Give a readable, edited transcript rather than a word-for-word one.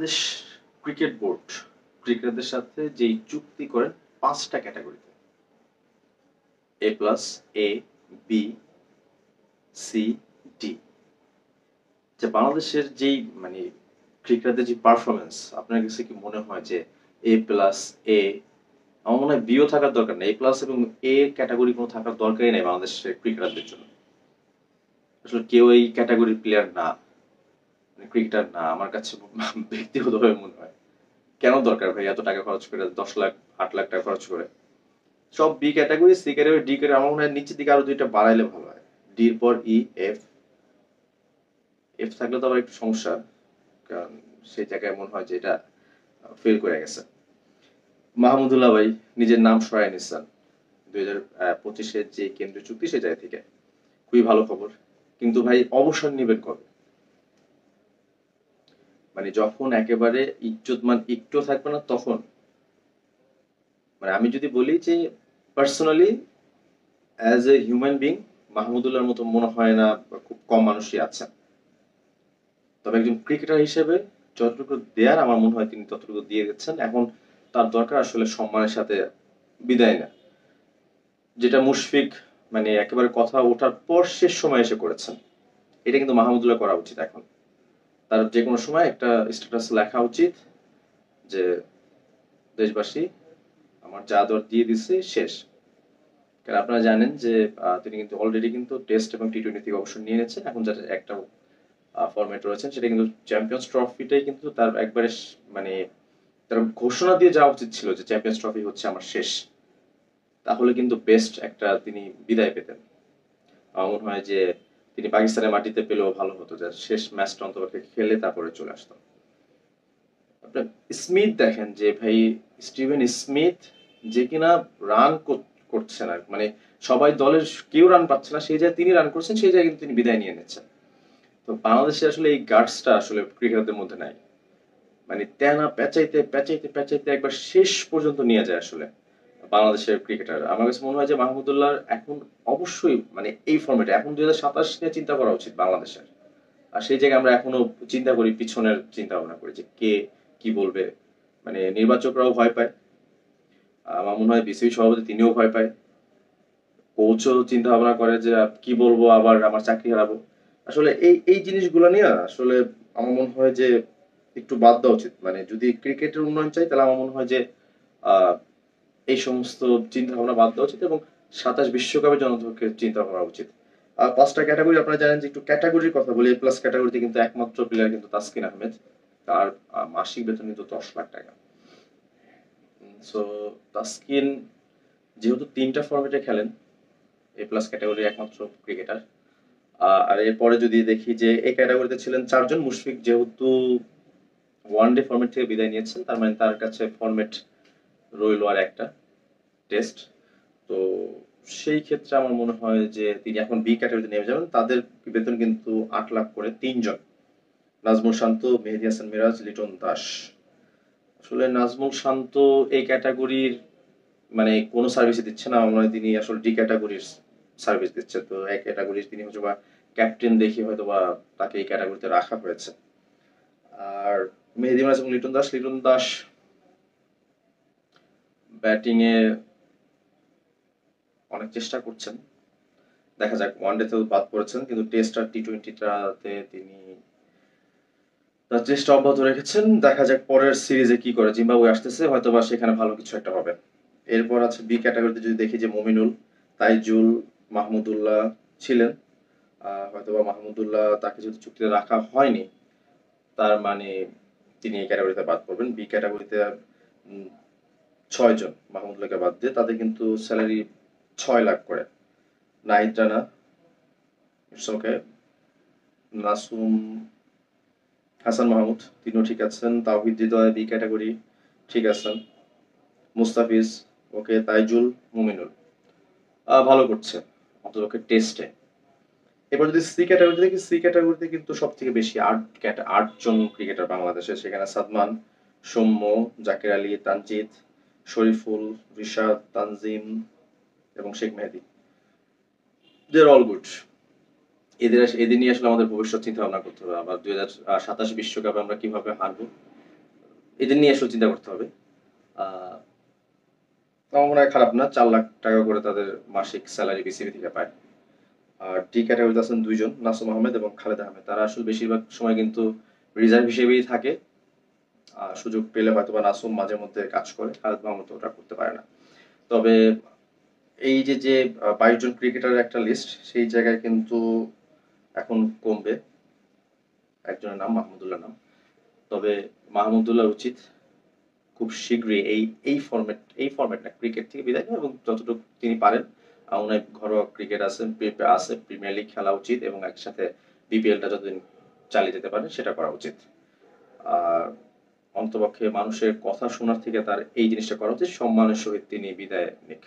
Bangladesh cricket board ক্রিকেটারদের সাথে যেই চুক্তি করেন ৫টা ক্যাটাগরিতে, এ প্লাস, এ, বি, সি, ডি। যে বাংলাদেশের যেই মানে ক্রিকেটারদের যে পারফরমেন্স, আপনার কাছে কি মনে হয় যে এ প্লাস, এ, আমার মনে হয় বিও থাকার দরকার নেই, এ প্লাস এবং এ ক্যাটাগরি কোনো থাকার দরকারই নেই বাংলাদেশের ক্রিকেটারদের জন্য। আসলে কেউ এই ক্যাটাগরির প্লেয়ার না, ক্রিকেটার না আমার কাছে ব্যক্তিগতভাবে মনে হয়। কেন দরকার ভাই এত টাকা খরচ করে, 10 লাখ 8 লাখ টাকা খরচ করে? সব B category, C category, D category, আমার মনে হয় নিচের দিকে আরো দুইটা বাড়াইলে ভালো হয়। ডির পর ই, এফ। এফ থাকলে তো আবার একটু সমস্যা, কারণ সেই জায়গায় মনে হয় যে এটা ফেল করে গেছে। মাহমুদুল্লাহ ভাই নিজের নাম সরায় নিচ্ছেন 2025-এর যে কেন্দ্রীয় চুক্তি সে জায়গা থেকে, খুবই ভালো খবর। কিন্তু ভাই অবসর নিবেন কবে? মানে যখন একেবারে ইজ্জত মান একটু থাকবে না তখন। মানে আমি যদি বলি যে personally as a human being মাহমুদুল্লাহর মতো মনে হয় না, খুব কম মানুষই আছেন। তবে একজন ক্রিকেটার হিসেবে যতটুকু দেয়ার আমার মনে হয় তিনি ততটুকু দিয়ে গেছেন। এখন তার দরকার আসলে সম্মানের সাথে বিদায় নেয়া, যেটা মুশফিক মানে একেবারে কথা ওঠার পর শেষ সময় এসে করেছেন। এটা কিন্তু মাহমুদুল্লাহ করা উচিত। এখন তার যে কোনো সময় একটা স্ট্যাটাস লেখা উচিত যে দেশবাসী আমার যা দেওয়ার দিয়ে দিচ্ছে, শেষ। কারণ আপনারা জানেন যে তিনি কিন্তু অলরেডি কিন্তু টেস্ট এবং টি-20 থেকে অবসর নিয়ে নিয়েছেন। এখন যারা একটা ফরম্যাট রয়েছেন সেটা কিন্তু চ্যাম্পিয়ন্স ট্রফিটাই কিন্তু তার একবারে মানে তার ঘোষণা দিয়ে যাওয়া উচিত ছিল যে চ্যাম্পিয়ন্স ট্রফি হচ্ছে আমার শেষ। তাহলে কিন্তু বেস্ট একটা তিনি বিদায় পেতেন। আমার মনে হয় যে তিনি পাকিস্তানের মাটিতে পেলেও ভালো হতো, যে শেষ ম্যাচটা অন্তপক্ষে খেলে তারপরে চলে আসতো। আপনার স্মিথ দেখেন যে ভাই, স্টিভেন স্মিথ যে কিনা রান করছে না, মানে সবাই দলের কেউ রান পাচ্ছে না, সেই জায়গায় তিনি রান করছেন, সেই জায়গায় কিন্তু তিনি বিদায় নিয়ে নিচ্ছেন। তো বাংলাদেশে আসলে এই গার্ডসটা আসলে ক্রিকেটারদের মধ্যে নাই। মানে তেনা পেঁচাইতে পেঁচাইতে পেঁচাইতে একবার শেষ পর্যন্ত নিয়ে যায় আসলে বাংলাদেশের ক্রিকেটার। আমার কাছে মনে হয় যে মাহমুদুল্লাহ এখন অবশ্যই মানে এই ফর্মেটে এখন 2027 নিয়ে চিন্তা করা উচিত বাংলাদেশের। আর সেই জায়গায় আমরা এখনো চিন্তা করি, পিছনের চিন্তা ভাবনা করি যে কে কি বলবে। মানে নির্বাচকরাও ভয় পায়, আমার মনে হয় বিসিবি সভাপতি তিনিও ভয় পায়, কোচও চিন্তা ভাবনা করে যে কি বলবো, আবার আমার চাকরি হারাবো। আসলে এই এই জিনিসগুলো নিয়ে আসলে আমার মনে হয় যে একটু বাদ দেওয়া উচিত। মানে যদি ক্রিকেটের উন্নয়ন চাই তাহলে আমার মনে হয় যে আহ এই সমস্ত চিন্তা ভাবনা বাদ দেওয়া উচিত এবং 27 বিশ্বকাপের জন্য চিন্তা করা উচিত। আর 5টা ক্যাটাগরি আপনারা জানেন যে, একটু ক্যাটাগরির কথা বলি। এ প্লাস ক্যাটাগরিতে কিন্তু একমাত্র প্লেয়ার কিন্তু তাসকিন আহমেদ, তার মাসিক বেতন কিন্তু 10 লাখ টাকা। সো তাসকিন যেহেতু 3টা ফরম্যাটে খেলেন, এ প্লাস ক্যাটাগরির একমাত্র ক্রিকেটার। আর এরপরে যদি দেখি যে এই ক্যাটাগরিতে ছিলেন 4 জন, মুশফিক যেহেতু ওয়ানডে ফরম্যাট থেকে বিদায় নিয়েছেন, তার মানে তার কাছে ফরম্যাট রইল আর একটা, টেস্ট। তো সেই ক্ষেত্রে আমার মনে হয় যে তিনি এখন বি ক্যাটাগরিতে নেমে যাবেন। তাদের বেতন কিন্তু 8 লাখ করে 3 জন, নাজমুল শান্ত, মেহেদী হাসান মিরাজ, লিটন দাস। আসলে নাজমুল শান্ত এই ক্যাটাগরির মানে কোনো সার্ভিসই দিচ্ছে না। আমার মনে হয় তিনি আসলে ডি ক্যাটাগরির সার্ভিস দিচ্ছে। তো এক ক্যাটাগরির তিনি হয়তো বা ক্যাপ্টেন দেখে হয়তো বা তাকে এই ক্যাটাগরিতে রাখা হয়েছে। আর মেহেদী হাসান এবং লিটন দাস ব্যাটিং এ অনেক চেষ্টা করছেন, দেখা যাক। ওয়ানডেতেও বাদ পড়েছেন, কিন্তু টেস্ট আর টি-20টাতে তিনি তার চেষ্টা অব্যাহত রেখেছেন। দেখা যাক পরের সিরিজে কি করে। জিম্বাবুয়ে আসতেছে, হয়তো বা সেখানে ভালো কিছু একটা হবে। এরপর আছে বি ক্যাটাগরিতে যদি দেখি যে মমিনুল, তাইজুল, মাহমুদুল্লাহ ছিলেন। হয়তোবা মাহমুদুল্লাহ তাকে যদি চুক্তিতে রাখা হয়নি, তার মানে তিনি এই ক্যাটাগরিতে বাদ পড়বেন। বি ক্যাটাগরিতে 6 জন মাহমুদুল্লাহকে বাদ দিয়ে, তাদের কিন্তু স্যালারি 6 লাখ করে। Nahid Rana, it's okay. নাসুম হাসান মাহমুদ তিনিও ঠিক আছেন। তাওহিদ হৃদয় বি ক্যাটাগরি ঠিক আছেন। মুস্তাফিজ ওকে। তাইজুল, মুমিনুল ভালো করছে অন্ততপক্ষে টেস্টে। এবার যদি সি ক্যাটাগরিতে দেখি, সি ক্যাটাগরিতে কিন্তু সব থেকে বেশি 8 জন ক্রিকেটার বাংলাদেশে। সেখানে সাদমান, সৌম্য, জাকের আলী, তানজিদ, শরীফুল, রিশাদ, তানজিম এবং শেখ মেহেদী। দে আর অল গুড। এদের নিয়ে আসলে আমাদের ভবিষ্যৎ চিন্তা ভাবনা করতে হবে। আবার 2027 বিশ্বকাপে আমরা কিভাবে হারবো, এদের নিয়ে আসলে চিন্তা করতে হবে। আমার মনে হয় খারাপ না, 4 লাখ টাকা করে তাদের মাসিক স্যালারি বিসিবি থেকে পায়। আর ডি ক্যাটাগরিতে আছেন 2 জন, নাসুম আহমেদ এবং খালেদ আহমেদ। তারা আসলে বেশিরভাগ সময় কিন্তু রিজার্ভ হিসেবেই থাকে। সুযোগ পেলে হয়তোবা নাসুম মাঝে মধ্যে কাজ করে, খালেদ মাহমুদ ওটা করতে পারে না। তবে এই যে 22 জন ক্রিকেটারের একটা লিস্ট, সেই জায়গায় কিন্তু এখন কমবে। একজনের নাম মাহমুদুল্লাহ নাম। তবে মাহমুদুল্লাহর উচিত খুব শীঘ্রই এই ফরম্যাট না, ক্রিকেট থেকে বিদায় নেওয়া এবং যতটুকু তিনি পারেন ওনার ঘরোয়া ক্রিকেট আছে, প্রিমিয়ার লিগ খেলা উচিত এবং একসাথে বিপিএলটা যতদিন চালিয়ে যেতে পারে সেটা করা উচিত। আর অন্তপক্ষে মানুষের কথা শোনার থেকে তার এই জিনিসটা করা উচিত, সম্মানের সহিত তিনি বিদায় নিক।